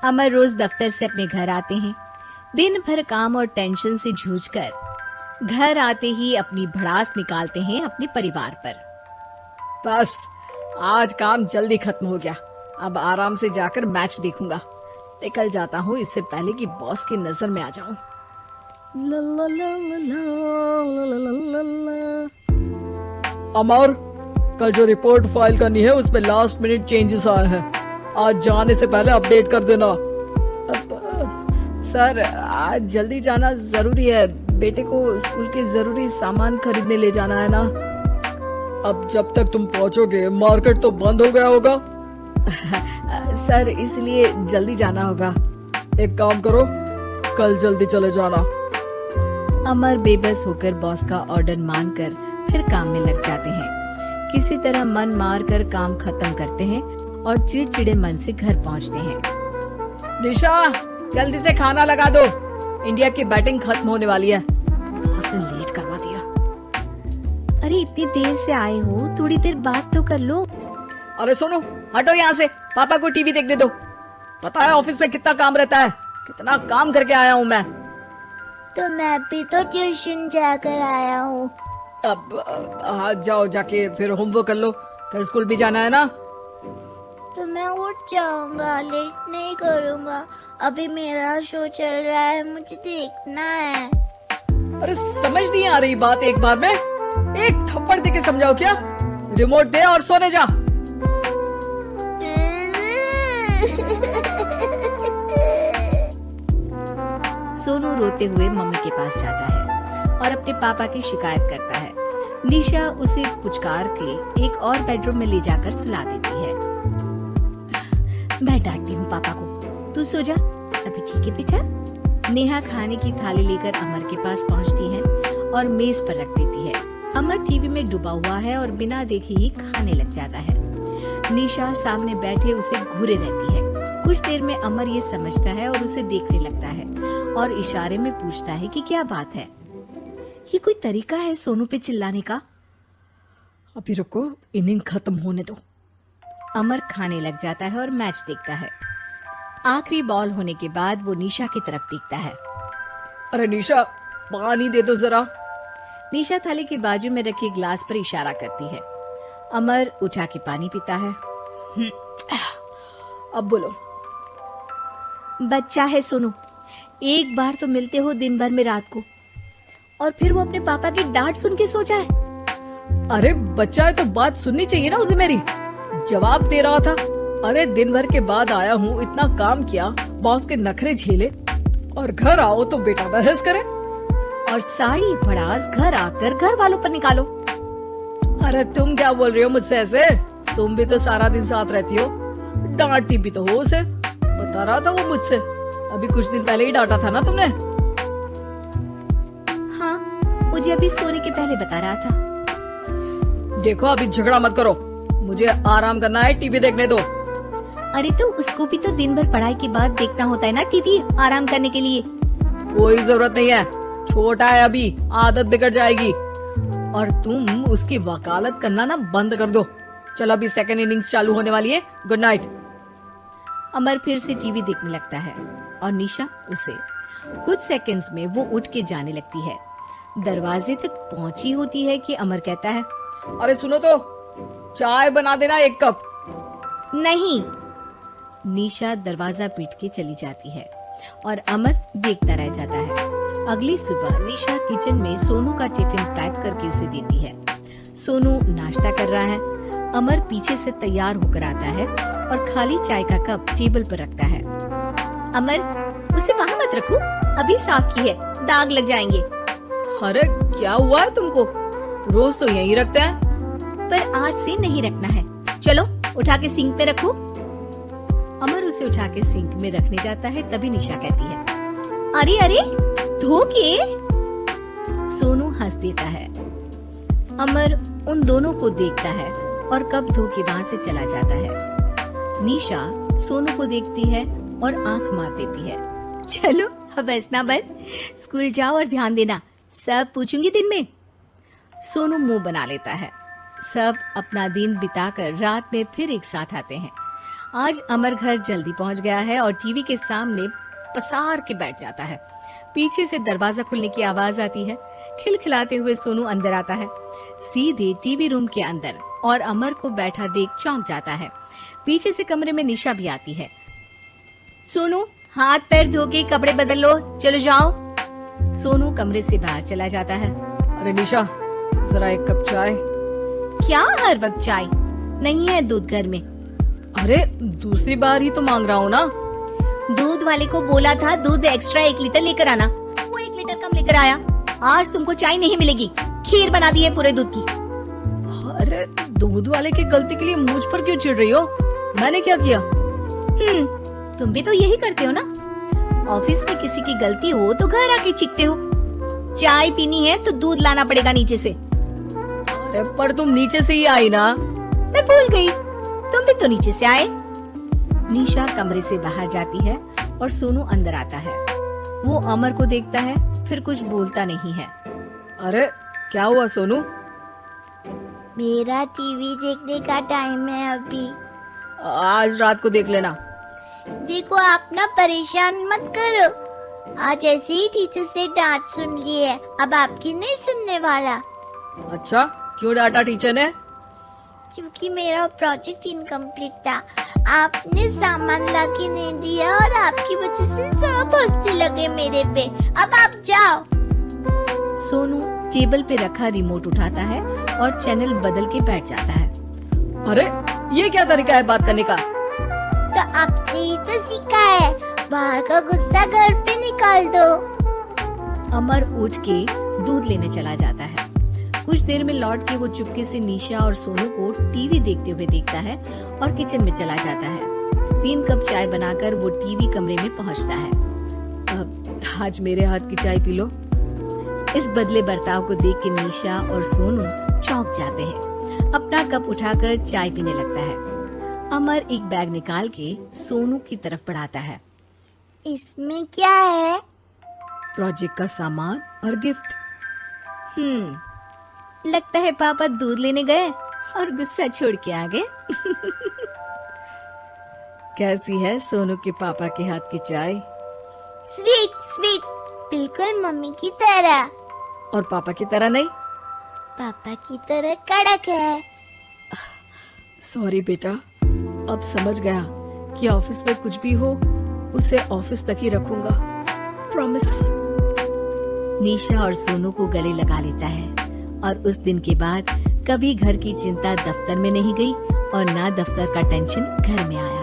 अमर रोज दफ्तर से अपने घर आते हैं। दिन भर काम और टेंशन से जूझकर घर आते ही अपनी भड़ास निकालते हैं अपने परिवार पर। बस आज काम जल्दी खत्म हो गया। अब आराम से जाकर मैच देखूंगा। निकल जाता हूँ इससे पहले कि बॉस की नजर में आ जाऊं। ला ला ला ला ला ला ला ला ला। अमर, कल जो रिपोर्ट फाइल करनी है उसमें लास्ट मिनट चेंजेस आए हैं। आज जाने से पहले अपडेट कर देना। सर, आज जल्दी जाना जरूरी है। बेटे को स्कूल के जरूरी सामान खरीदने ले जाना है ना। अब जब तक तुम पहुंचोगे मार्केट तो बंद हो गया होगा। सर, इसलिए जल्दी जाना होगा। एक काम करो, कल जल्दी चले जाना। अमर बेबस होकर बॉस का ऑर्डर मानकर फिर काम में लग जाते हैं। किसी तरह मन मार कर काम खत्म करते हैं और चिड़चिड़े मन से घर पहुंचते हैं। निशा, जल्दी से खाना लगा दो। इंडिया की बैटिंग खत्म होने वाली है। बॉस ने लेट करवा दिया। अरे इतनी देर से आए हो, थोड़ी देर बात तो कर लो। अरे सुनो, हटो यहाँ से। पापा को टीवी देखने दो। पता है ऑफिस में कितना काम रहता है। कितना काम करके आया हूँ मैं। तो मैं भी तो ट्यूशन जाकर आया हूँ। अब आज जाओ, जाके फिर होमवर्क कर लो। कल स्कूल भी जाना है ना। तो मैं उठ जाऊंगा, लेट नहीं करूंगा। अभी मेरा शो चल रहा है, मुझे देखना है। अरे समझ नहीं आ रही बात एक बार में। एक थप्पड़ देके समझाओ क्या। रिमोट दे और सोने जा। सोनू रोते हुए मम्मी के पास जाता है और अपने पापा की शिकायत करता है। निशा उसे पुचकार के एक और बेडरूम में ले जाकर सुला देती है। मैं डांटती हूँ पापा को, तू सो जा। अभी ठीक है बेटा। नेहा खाने की थाली लेकर अमर के पास पहुँचती है और मेज पर रख देती है। अमर टीवी में डूबा हुआ है और बिना देखे ही खाने लग जाता है। निशा सामने बैठे उसे घूरे रहती है। कुछ देर में अमर ये समझता है और उसे देखने लगता है और इशारे में पूछता है कि क्या बात है। ये कोई तरीका है सोनू पे चिल्लाने का? अभी रुको, इनिंग खत्म होने दो। अमर खाने लग जाता है और मैच देखता है। आखिरी बॉल होने के बाद वो निशा की तरफ देखता है। अरे निशा, पानी दे दो जरा। निशा थाली के बाजू में रखे ग्लास पर इशारा करती है। अमर उठा के पानी पीता है। अब बोलो। बच्चा है सोनू, एक बार तो मिलते हो दिन भर में रात को, और फिर वो अपने पापा की डांट सुन के सो जाए। अरे बच्चा है तो बात सुननी चाहिए ना उसे मेरी। जवाब दे रहा था। अरे दिन भर के बाद आया हूँ, इतना काम किया, बॉस के नखरे झेले, और घर आओ तो बेटा बहस करे और सारी भड़ास घर आकर घर वालों पर निकालो। अरे तुम क्या बोल रही हो मुझसे ऐसे? तुम भी तो सारा दिन साथ रहती हो। डांटती भी तो हो उसे। बता रहा था वो मुझसे। अभी कुछ दिन पहले ही डांटा था ना तुमने। हाँ, मुझे अभी सोने के पहले बता रहा था। देखो, अभी झगड़ा मत करो। मुझे आराम करना है, टीवी देखने दो। अरे तो उसको भी तो दिन भर पढ़ाई के बाद देखना होता है ना टीवी, आराम करने के लिए। कोई जरूरत नहीं है, छोटा है अभी, आदत बिगड़ जाएगी। और तुम उसकी वकालत करना ना बंद कर दो। चलो, अभी सेकंड इनिंग्स चालू होने वाली है। Good night. अमर फिर से टीवी देखने लगता है और निशा उसे। कुछ सेकंड्स में वो उठ के जाने लगती है। दरवाजे तक पहुंची होती है कि अमर कहता है, अरे सुनो तो, चाय बना देना 1 कप। नहीं। निशा दरवाजा पीट के चली जाती है और अमर देखता रह जाता है। अगली सुबह निशा किचन में सोनू का टिफिन पैक करके उसे देती है। सोनू नाश्ता कर रहा है। अमर पीछे से तैयार होकर आता है और खाली चाय का कप टेबल पर रखता है। अमर, उसे वहाँ मत रखो, अभी साफ की है, दाग लग जाएंगे। अरे क्या हुआ है तुमको? रोज तो यहीं रखते हैं। पर आज से नहीं रखना है। चलो, उठा के सिंक पे रखो। अमर उसे उठा के सिंक में रखने जाता है, तभी निशा कहती है, अरे अरे, धो के। सोनू हंस देता है। अमर उन दोनों को देखता है और कप धो के वहाँ से चला जाता है। निशा सोनू को देखती है और आंख मार देती है। चलो, अब हंसना बंद, स्कूल जाओ और ध्यान देना, सब पूछूंगी दिन में। सोनू मुंह बना लेता है। सब अपना दिन बिताकर रात में फिर एक साथ आते हैं। आज अमर घर जल्दी पहुंच गया है और टीवी के सामने पसार के बैठ जाता है। पीछे से दरवाजा खुलने की आवाज आती है। खिलखिलाते हुए सोनू अंदर आता है, सीधे टीवी रूम के अंदर, और अमर को बैठा देख चौंक जाता है। पीछे से कमरे में निशा भी आती है। सोनू, हाथ पैर धो के कपड़े बदल लो, चलो जाओ। सोनू कमरे से बाहर चला जाता है। अरे निशा, जरा एक कप चाय। क्या हर वक्त चाय? नहीं है दूध घर में। अरे दूसरी बार ही तो मांग रहा हूँ ना। दूध वाले को बोला था दूध एक्स्ट्रा 1 लीटर लेकर आना, वो 1 लीटर कम लेकर आया। आज तुमको चाय नहीं मिलेगी, खीर बना दी है पूरे दूध की। अरे दूध वाले की गलती के लिए मुझ पर क्यों चिढ़ रही हो? मैंने क्या किया? तुम भी तो यही करते हो ना। ऑफिस में किसी की गलती हो तो घर आके चीखते हो। चाय पीनी है तो दूध लाना पड़ेगा नीचे से। अरे पर तुम नीचे से ही आई ना। मैं भूल गई, तुम भी तो नीचे से आए। निशा कमरे से बाहर जाती है और सोनू अंदर आता है। वो अमर को देखता है, फिर कुछ बोलता नहीं है। अरे क्या हुआ सोनू? मेरा टीवी देखने का टाइम है अभी। आज रात को देख लेना। देखो, आप ना परेशान मत करो। आज ऐसे ही टीचर से डांट सुन ली है, अब आपकी नहीं सुनने वाला। अच्छा, क्यों डांटा टीचर ने? क्योंकि मेरा प्रोजेक्ट इनकम्प्लीट था। आपने सामान लाके नहीं दिया और आपकी वजह से सब हंसने लगे मेरे पे। अब आप जाओ। सोनू टेबल पे रखा रिमोट उठाता है और चैनल बदल के बैठ जाता है। अरे ये क्या तरीका है बात करने का? तो आपसे ही तो सीखा है, बाहर का गुस्सा घर पे निकाल दो। अमर उठ के दूध लेने चला जाता है। कुछ देर में लौट के वो चुपके से निशा और सोनू को टीवी देखते हुए देखता है और किचन में चला जाता है। 3 कप चाय बनाकर वो टीवी कमरे में पहुंचता है। अब आज मेरे हाथ की चाय पी लो। इस बदले बर्ताव को देख के निशा और सोनू चौंक जाते हैं। अपना कप उठाकर चाय पीने लगता है। अमर एक बैग निकाल के सोनू की तरफ बढ़ाता है। इसमें क्या है? प्रोजेक्ट का सामान और गिफ्ट। लगता है पापा दूध लेने गए और गुस्सा छोड़ के आ गए। कैसी है सोनू के पापा के हाथ की चाय? स्वीट स्वीट, बिल्कुल मम्मी की तरह। और पापा की तरह नहीं? पापा की तरह कड़क है। सॉरी बेटा, अब समझ गया कि ऑफिस में कुछ भी हो उसे ऑफिस तक ही रखूंगा। प्रॉमिस। निशा और सोनू को गले लगा लेता है और उस दिन के बाद कभी घर की चिंता दफ्तर में नहीं गई और ना दफ्तर का टेंशन घर में आया।